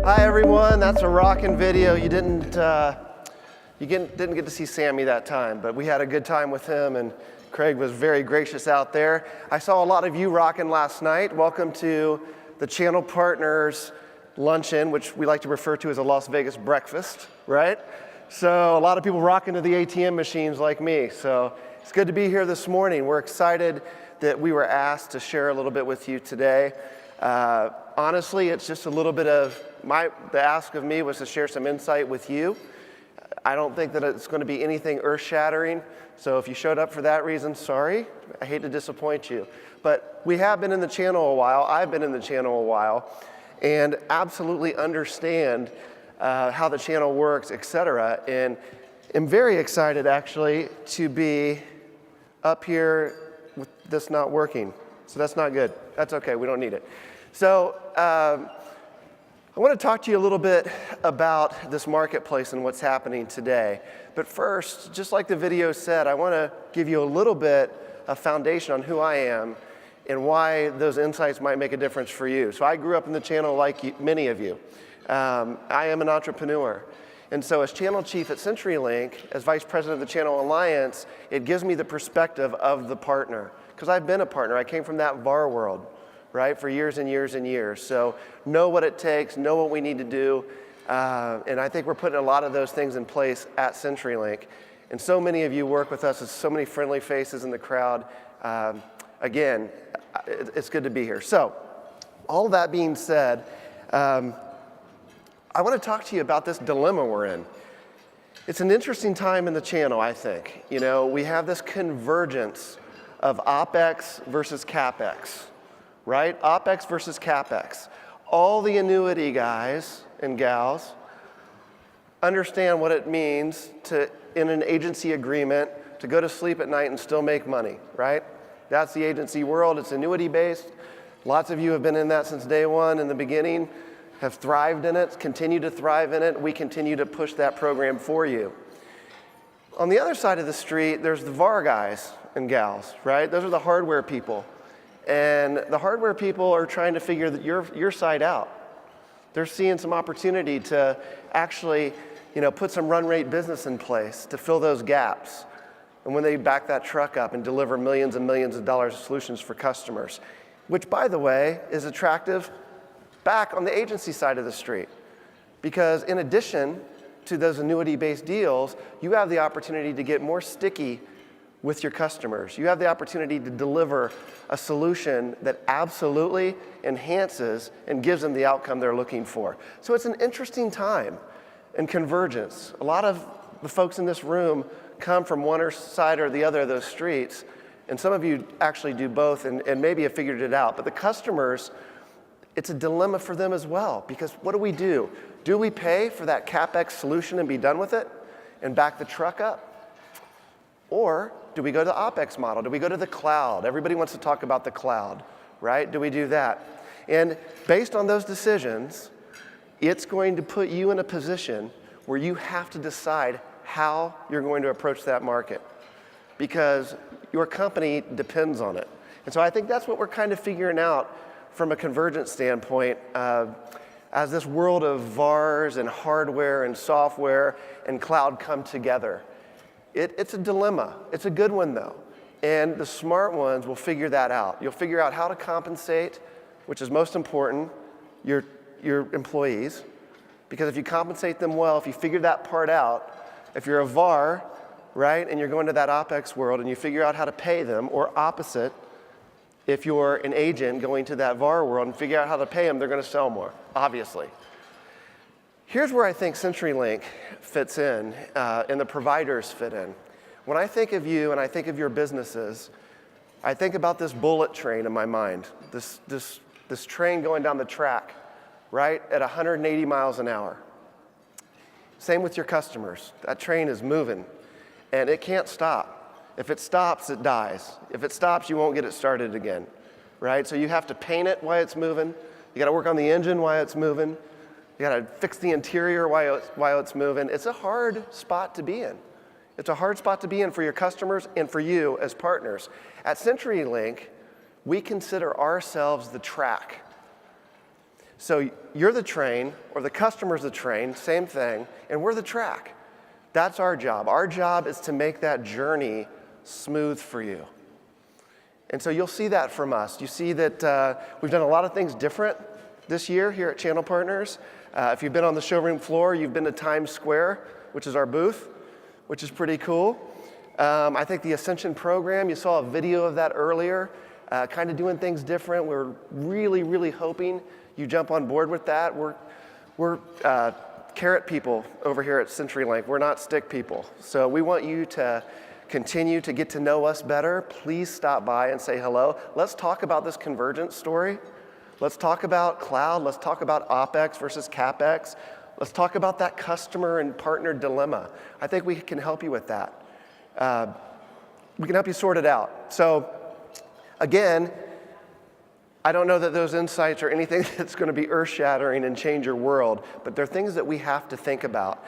Hi everyone, that's a rockin' video. You didn't get to see Sammy that time, but we had a good time with him, and Craig was very gracious out there. I saw a lot of you rocking last night. Welcome to the Channel Partners Luncheon, which we like to refer to as a Las Vegas breakfast, right? So a lot of people rocking to the ATM machines like me. So it's good to be here this morning. We're excited that we were asked to share a little bit with you today. Honestly, it's just a little bit of the ask of me was to share some insight with you. I don't think that it's going to be anything earth-shattering. So if you showed up for that reason, sorry. I hate to disappoint you. But we have been in the channel a while. I've been in the channel a while, and absolutely understand how the channel works, et cetera. And I'm very excited, actually, to be up here with this not working. So that's not good. That's okay. We don't need it. So I want to talk to you a little bit about this marketplace and what's happening today. But first, just like the video said, I want to give you a little bit of foundation on who I am and why those insights might make a difference for you. So I grew up in the channel like many of you. I am an entrepreneur. And so as channel chief at CenturyLink, as vice president of the Channel Alliance, it gives me the perspective of the partner. Because I've been a partner. I came from that VAR world, right, for years and years and years. So know what it takes, know what we need to do. And I think we're putting a lot of those things in place at CenturyLink. And so many of you work with us. There's so many friendly faces in the crowd. Again, it's good to be here. So all that being said, I want to talk to you about this dilemma we're in. It's an interesting time in the channel, I think. You know, we have this convergence of OpEx versus CapEx, right? OpEx versus CapEx. All the annuity guys and gals understand what it means to, in an agency agreement, to go to sleep at night and still make money, right? That's the agency world. It's annuity-based. Lots of you have been in that since day one in the beginning, have thrived in it, continue to thrive in it. We continue to push that program for you. On the other side of the street, there's the VAR guys and gals, right? Those are the hardware people. And the hardware people are trying to figure your side out. They're seeing some opportunity to actually, put some run rate business in place to fill those gaps. And when they back that truck up and deliver millions and millions of dollars of solutions for customers, which, by the way, is attractive back on the agency side of the street. Because in addition to those annuity-based deals, you have the opportunity to get more sticky with your customers. You have the opportunity to deliver a solution that absolutely enhances and gives them the outcome they're looking for. So it's an interesting time in convergence. A lot of the folks in this room come from one side or the other of those streets, and some of you actually do both and maybe have figured it out. But the customers, it's a dilemma for them as well, because what do? Do we pay for that CapEx solution and be done with it and back the truck up? Or do we go to the OpEx model? Do we go to the cloud? Everybody wants to talk about the cloud, right? Do we do that? And based on those decisions, it's going to put you in a position where you have to decide how you're going to approach that market, because your company depends on it. And so I think that's what we're kind of figuring out from a convergence standpoint, as this world of VARs and hardware and software and cloud come together. It's a dilemma. It's a good one, though. And the smart ones will figure that out. You'll figure out how to compensate, which is most important, your employees. Because if you compensate them well, if you figure that part out, if you're a VAR, right, and you're going to that OpEx world and you figure out how to pay them, or opposite, if you're an agent going to that VAR world and figure out how to pay them, they're going to sell more, obviously. Here's where I think CenturyLink fits in, and the providers fit in. When I think of you and I think of your businesses, I think about this bullet train in my mind, this train going down the track, right, at 180 miles an hour. Same with your customers. That train is moving, and it can't stop. If it stops, it dies. If it stops, you won't get it started again, right? So you have to paint it while it's moving. You got to work on the engine while it's moving. You got to fix the interior while it's moving. It's a hard spot to be in. It's a hard spot to be in for your customers and for you as partners. At CenturyLink, we consider ourselves the track. So you're the train, or the customer's the train, same thing, and we're the track. That's our job. Our job is to make that journey smooth for you. And so you'll see that from us. You see that we've done a lot of things different this year here at Channel Partners. If you've been on the showroom floor, you've been to Times Square, which is our booth, which is pretty cool. I think the Ascension program, you saw a video of that earlier, kind of doing things different. We're really, really hoping you jump on board with that. We're carrot people over here at CenturyLink. We're not stick people. So we want you to continue to get to know us better. Please stop by and say hello. Let's talk about this convergence story. Let's talk about cloud. Let's talk about OpEx versus CapEx. Let's talk about that customer and partner dilemma. I think we can help you with that. We can help you sort it out. So again, I don't know that those insights are anything that's going to be earth-shattering and change your world, but they're things that we have to think about.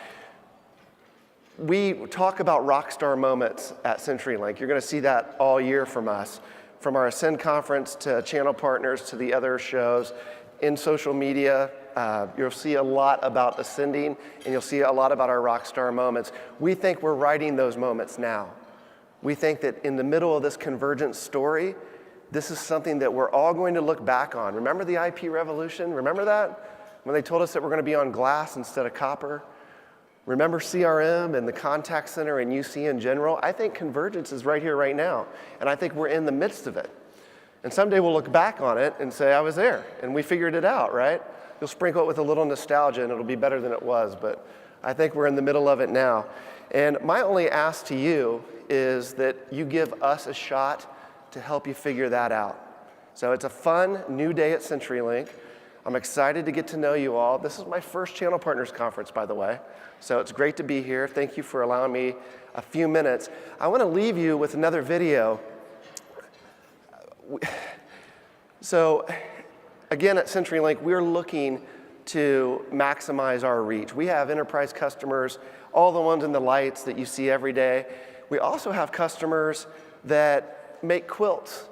We talk about rock star moments at CenturyLink. You're going to see that all year from us, from our Ascend conference to Channel Partners to the other shows. In social media, you'll see a lot about ascending, and you'll see a lot about our rock star moments. We think we're writing those moments now. We think that in the middle of this convergence story, this is something that we're all going to look back on. Remember the IP revolution? Remember that? When they told us that we're going to be on glass instead of copper? Remember CRM and the contact center and UC in general? I think convergence is right here, right now. And I think we're in the midst of it. And someday we'll look back on it and say, I was there, and we figured it out, right? You'll sprinkle it with a little nostalgia, and it'll be better than it was. But I think we're in the middle of it now. And my only ask to you is that you give us a shot to help you figure that out. So it's a fun new day at CenturyLink. I'm excited to get to know you all. This is my first Channel Partners conference, by the way. So it's great to be here. Thank you for allowing me a few minutes. I want to leave you with another video. So again, at CenturyLink, we're looking to maximize our reach. We have enterprise customers, all the ones in the lights that you see every day. We also have customers that make quilts.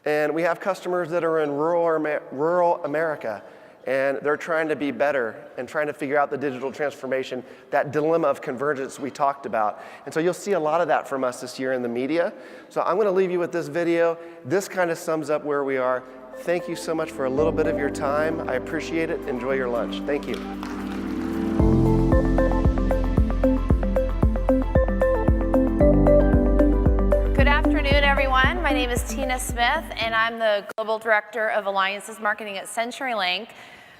And we have customers that are in rural America, and they're trying to be better and trying to figure out the digital transformation, that dilemma of convergence we talked about. And so you'll see a lot of that from us this year in the media. So I'm going to leave you with this video. This kind of sums up where we are. Thank you so much for a little bit of your time. I appreciate it. Enjoy your lunch. Thank you. Everyone, my name is Tina Smith, and I'm the Global Director of Alliances Marketing at CenturyLink.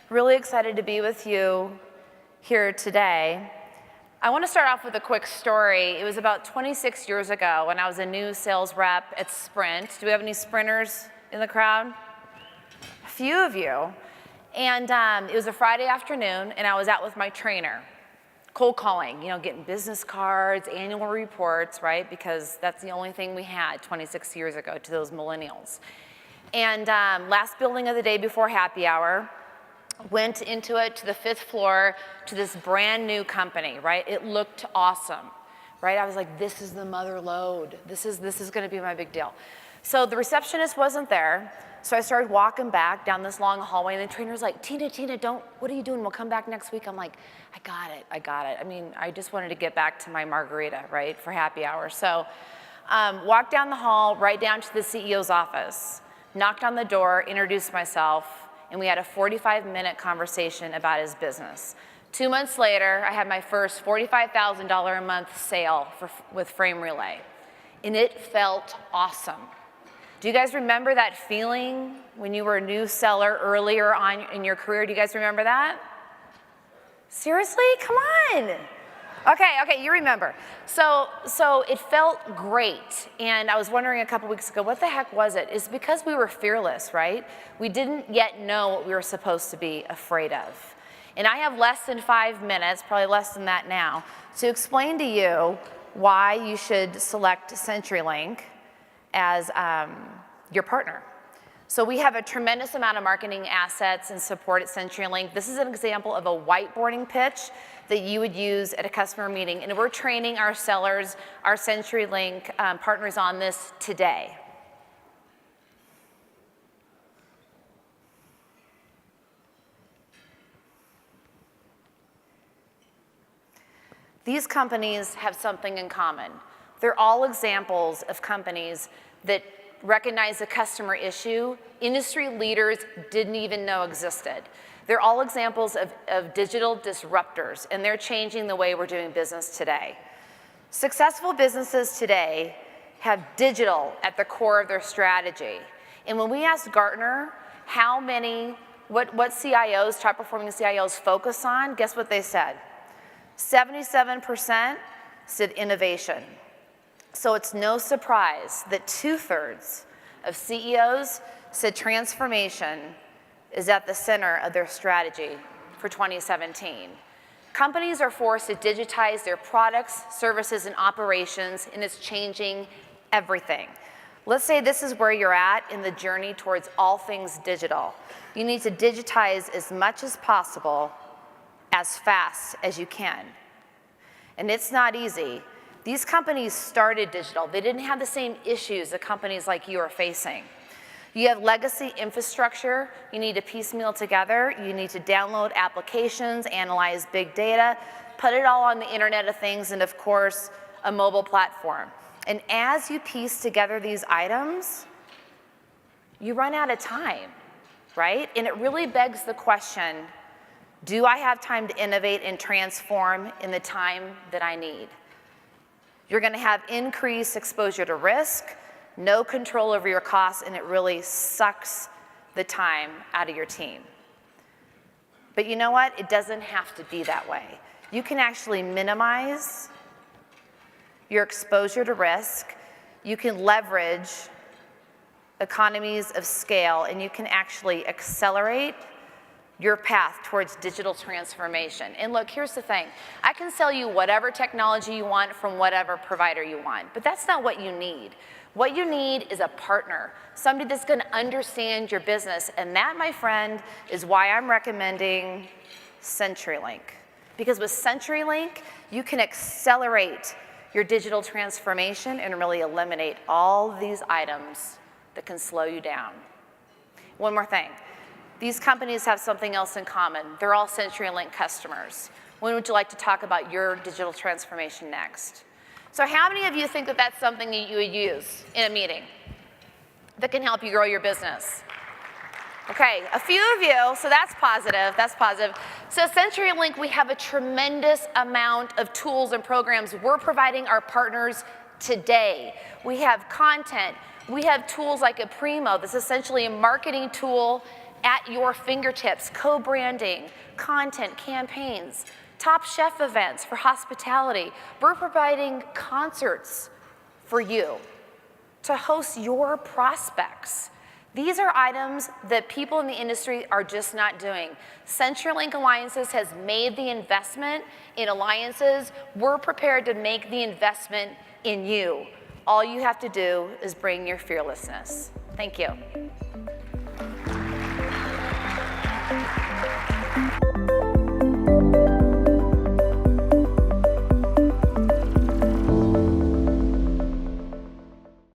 Really excited to be with you here today. I want to start off with a quick story. It was about 26 years ago when I was a new sales rep at Sprint. Do we have any Sprinters in the crowd? A few of you. And it was a Friday afternoon, and I was out with my trainer. Cold calling, getting business cards, annual reports, right? Because that's the only thing we had 26 years ago to those millennials. And last building of the day before happy hour, went into it to the 5th floor to this brand new company, right? It looked awesome, right? I was like, this is the mother lode. This is gonna be my big deal. So the receptionist wasn't there. So I started walking back down this long hallway, and the trainer's like, Tina, what are you doing? We'll come back next week. I'm like, I got it. I mean, I just wanted to get back to my margarita, right, for happy hour. So walked down the hall, right down to the CEO's office, knocked on the door, introduced myself, and we had a 45-minute conversation about his business. 2 months later, I had my first $45,000 a month sale with Frame Relay, and it felt awesome. Do you guys remember that feeling when you were a new seller earlier on in your career? Do you guys remember that? Seriously? Come on. Okay, you remember. So it felt great. And I was wondering a couple weeks ago, what the heck was it? It's because we were fearless, right? We didn't yet know what we were supposed to be afraid of. And I have less than 5 minutes, probably less than that now, to explain to you why you should select CenturyLink as your partner. So we have a tremendous amount of marketing assets and support at CenturyLink. This is an example of a whiteboarding pitch that you would use at a customer meeting, and we're training our sellers, our CenturyLink partners on this today. These companies have something in common. They're all examples of companies that recognize a customer issue industry leaders didn't even know existed. They're all examples of digital disruptors, and they're changing the way we're doing business today. Successful businesses today have digital at the core of their strategy. And when we asked Gartner what CIOs, top performing CIOs focus on, guess what they said? 77% said innovation. So it's no surprise that 2/3 of CEOs said transformation is at the center of their strategy for 2017. Companies are forced to digitize their products, services, and operations, and it's changing everything. Let's say this is where you're at in the journey towards all things digital. You need to digitize as much as possible, as fast as you can. And it's not easy. These companies started digital. They didn't have the same issues that companies like you are facing. You have legacy infrastructure you need to piecemeal together. You need to download applications, analyze big data, put it all on the Internet of Things, and of course, a mobile platform. And as you piece together these items, you run out of time, right? And it really begs the question, do I have time to innovate and transform in the time that I need? You're gonna have increased exposure to risk, no control over your costs, and it really sucks the time out of your team. But you know what? It doesn't have to be that way. You can actually minimize your exposure to risk. You can leverage economies of scale, and you can actually accelerate your path towards digital transformation. And look, here's the thing. I can sell you whatever technology you want from whatever provider you want, but that's not what you need. What you need is a partner, somebody that's gonna understand your business, and that, my friend, is why I'm recommending CenturyLink. Because with CenturyLink, you can accelerate your digital transformation and really eliminate all these items that can slow you down. One more thing. These companies have something else in common. They're all CenturyLink customers. When would you like to talk about your digital transformation next? So how many of you think that that's something that you would use in a meeting that can help you grow your business? Okay, a few of you, so that's positive, that's positive. So CenturyLink, we have a tremendous amount of tools and programs we're providing our partners today. We have content, we have tools like a Primo, that's essentially a marketing tool at your fingertips, co-branding, content, campaigns, Top Chef events for hospitality. We're providing concerts for you to host your prospects. These are items that people in the industry are just not doing. CenturyLink Alliances has made the investment in alliances. We're prepared to make the investment in you. All you have to do is bring your fearlessness. Thank you.